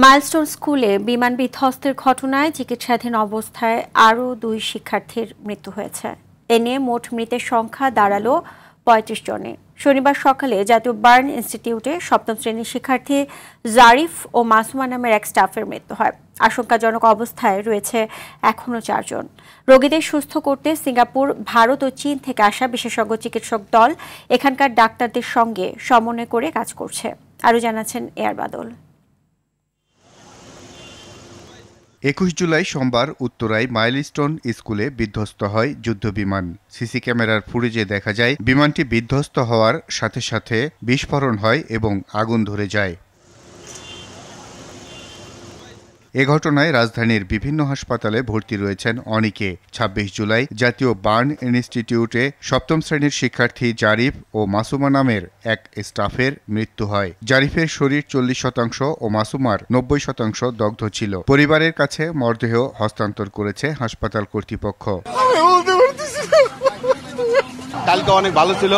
Milestone স্কুলে বিমান বিধ্বস্তের ঘটনায় চিকিৎসাধীন অবস্থায় আরও 2 শিক্ষার্থীর মৃত্যু হয়েছে। এ নিয়ে মোট মৃতের সংখ্যা দাঁড়ালো 35 জনে। শনিবার সকালে জাতীয় বার্ন ইনস্টিটিউটে 7ম শ্রেণীর শিক্ষার্থী জারিফ ও মাসুমা নামের এক স্টাফের মৃত্যু হয়। আশঙ্কাজনক অবস্থায় রয়েছে এখনও 4 জন। রোগীদের সুস্থ করতে সিঙ্গাপুর, ভারত ও চীন থেকে আসা বিশেষজ্ঞ চিকিৎসক দল এখানকার ডাক্তারদের সঙ্গে সমন্বয় করে কাজ করছে। আরও জানাচ্ছেন এয়ার বাদল। 21 জুলাই সোমবার উত্তরায় মাইলস্টোন স্কুলে বিধ্বস্ত হয় যুদ্ধবিমান। সিসি ক্যামেরার ফুটেজে দেখা যায় বিমানটি বিধ্বস্ত হওয়ার সাথে সাথে বিস্ফোরণ হয় এবং আগুন ধরে যায়। এ ঘটনায় রাজধানীর বিভিন্ন হাসপাতালে ভর্তি রয়েছেন অনেকে। 26 জুলাই জাতীয় বার্ন ইনস্টিটিউটে 7ম শ্রেণীর শিক্ষার্থী জারিফ ও মাসুমা নামের এক স্টাফের মৃত্যু হয়। জারিফের শরীর 40% ও মাসুমার 90% দগ্ধ ছিল। পরিবারের কাছে মরদেহ হস্তান্তর করেছে হাসপাতাল কর্তৃপক্ষ। কালকে অনেক ভালো ছিল,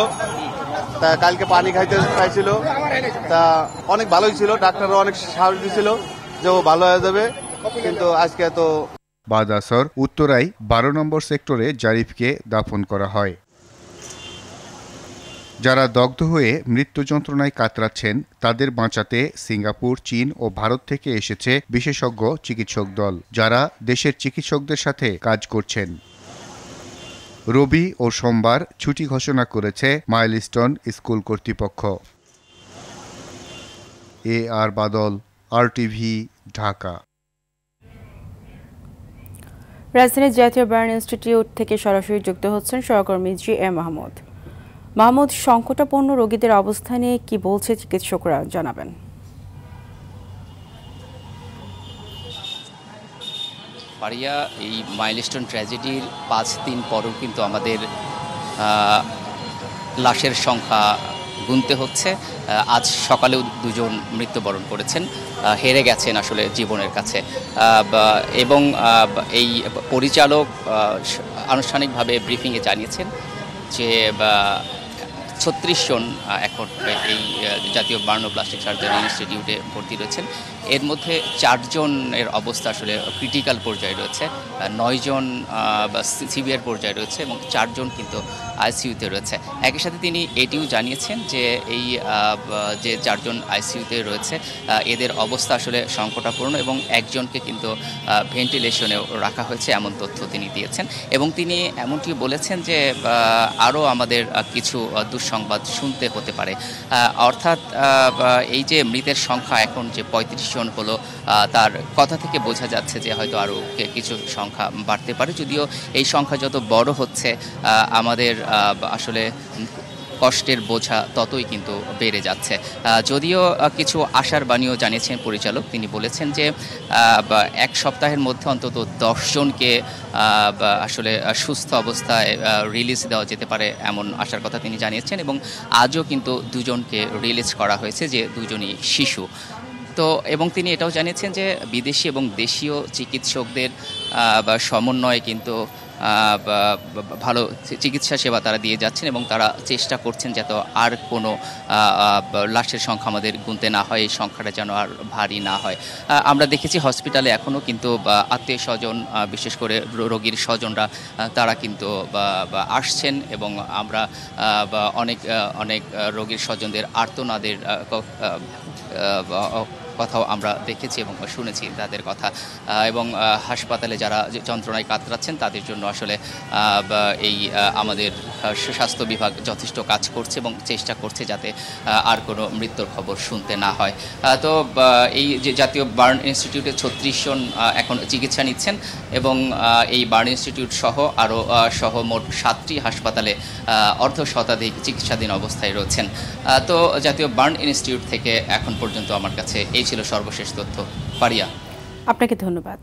তা কালকে পানি খাইতে চাইছিল, তা অনেক ভালোই ছিল, ডাক্তাররা অনেক সাহস দিয়েছিল যে ও ভালো হয়ে যাবে, কিন্তু আজকে তো বাদ আসর উত্তরায় 12 নম্বর সেক্টরে জারিফকে দাফন করা হয়। যারা দগ্ধ হয়ে মৃত্যু যন্ত্রণায় কাতরাচ্ছেন তাদের বাঁচাতে সিঙ্গাপুর, চীন ও ভারত থেকে এসেছে বিশেষজ্ঞ চিকিৎসক দল, যারা দেশের চিকিৎসকদের সাথে কাজ করছেন। রবি ও সোমবার ছুটি ঘোষণা করেছে মাইলস্টোন স্কুল কর্তৃপক্ষ। এআর বাদল, RTV, ঢাকা। রাজধানীর জাতীয় বার্ন ইনস্টিটিউট থেকে সরাসরি যুক্ত হচ্ছেন সহকর্মী GM মাহমুদ। মাহমুদ, সংকটাপন্ন রোগীদের অবস্থা নিয়ে কি বলছে চিকিৎসকরা, জানাবেন। পারিয়া, এই মাইলস্টোন ট্র্যাজেডির 5 দিন পরও কিন্তু আমাদের লাশের সংখ্যা গুনতে হচ্ছে। আজ সকালেও 2 জন মৃত্যুবরণ করেছেন, হেরে গেছেন আসলে জীবনের কাছে। এবং এই পরিচালক আনুষ্ঠানিকভাবে ব্রিফিংয়ে জানিয়েছেন যে 36 জন এখন এই জাতীয় বার্ন ও প্লাস্টিক সার্জারি ইনস্টিটিউটে ভর্তি রয়েছেন। এর মধ্যে 4 জনের অবস্থা আসলে ক্রিটিক্যাল পর্যায়ে রয়েছে, 9 জন সিভিয়ার পর্যায়ে রয়েছে এবং 4 জন কিন্তু আইসিইউতে রয়েছে। একই সাথে তিনি এটিও জানিয়েছেন যে এই যে 4 জন আইসিইউতে রয়েছে এদের অবস্থা আসলে সংকটাপূর্ণ এবং একজনকে কিন্তু ভেন্টিলেশনেও রাখা হয়েছে, এমন তথ্য তিনি দিয়েছেন। এবং তিনি এমনটি বলেছেন যে আরও আমাদের কিছু দুঃসংবাদ শুনতে হতে পারে। অর্থাৎ এই যে মৃতের সংখ্যা এখন যে 35 জন হলো, তার কথা থেকে বোঝা যাচ্ছে যে হয়তো আরও কিছু সংখ্যা বাড়তে পারে। যদিও এই সংখ্যা যত বড় হচ্ছে আমাদের আসলে কষ্টের বোঝা ততই কিন্তু বেড়ে যাচ্ছে। যদিও কিছু আশার বাণীও জানিয়েছেন পরিচালক। তিনি বলেছেন যে 1 সপ্তাহের মধ্যে অন্তত 10 জনকে আসলে সুস্থ অবস্থায় রিলিজ দেওয়া যেতে পারে, এমন আশার কথা তিনি জানিয়েছেন। এবং আজও কিন্তু 2 জনকে রিলিজ করা হয়েছে, যে 2 জনই শিশু। তো এবং তিনি এটাও জানিয়েছেন যে বিদেশি এবং দেশীয় চিকিৎসকদের সমন্বয়ে কিন্তু ভালো চিকিৎসা সেবা তারা দিয়ে যাচ্ছেন এবং তারা চেষ্টা করছেন যাতে আর কোনো লাশের সংখ্যা আমাদের গুনতে না হয়, এই সংখ্যাটা যেন আর ভারী না হয়। আমরা দেখেছি হসপিটালে এখনও কিন্তু আত্মীয় স্বজন, বিশেষ করে রোগীর স্বজনরা, তারা কিন্তু আসছেন এবং আমরা অনেক রোগীর স্বজনদের আর্তনাদের কথাও আমরা দেখেছি এবং শুনেছি তাদের কথা। এবং হাসপাতালে যারা যন্ত্রণায় কাতরাচ্ছেন তাদের জন্য আসলে এই আমাদের স্বাস্থ্য বিভাগ যথেষ্ট কাজ করছে এবং চেষ্টা করছে যাতে আর কোনো মৃত্যুর খবর শুনতে না হয়। তো এই যে জাতীয় বার্ন ইনস্টিটিউটে 36 জন এখন চিকিৎসা নিচ্ছেন এবং এই বার্ন ইনস্টিটিউট সহ মোট 7টি হাসপাতালে অর্ধশতাধিক চিকিৎসাধীন অবস্থায় রয়েছেন। তো জাতীয় বার্ন ইনস্টিটিউট থেকে এখন পর্যন্ত আমার কাছে এই ছিল সর্বশেষ তথ্য। পারিয়া, আপনাকে ধন্যবাদ।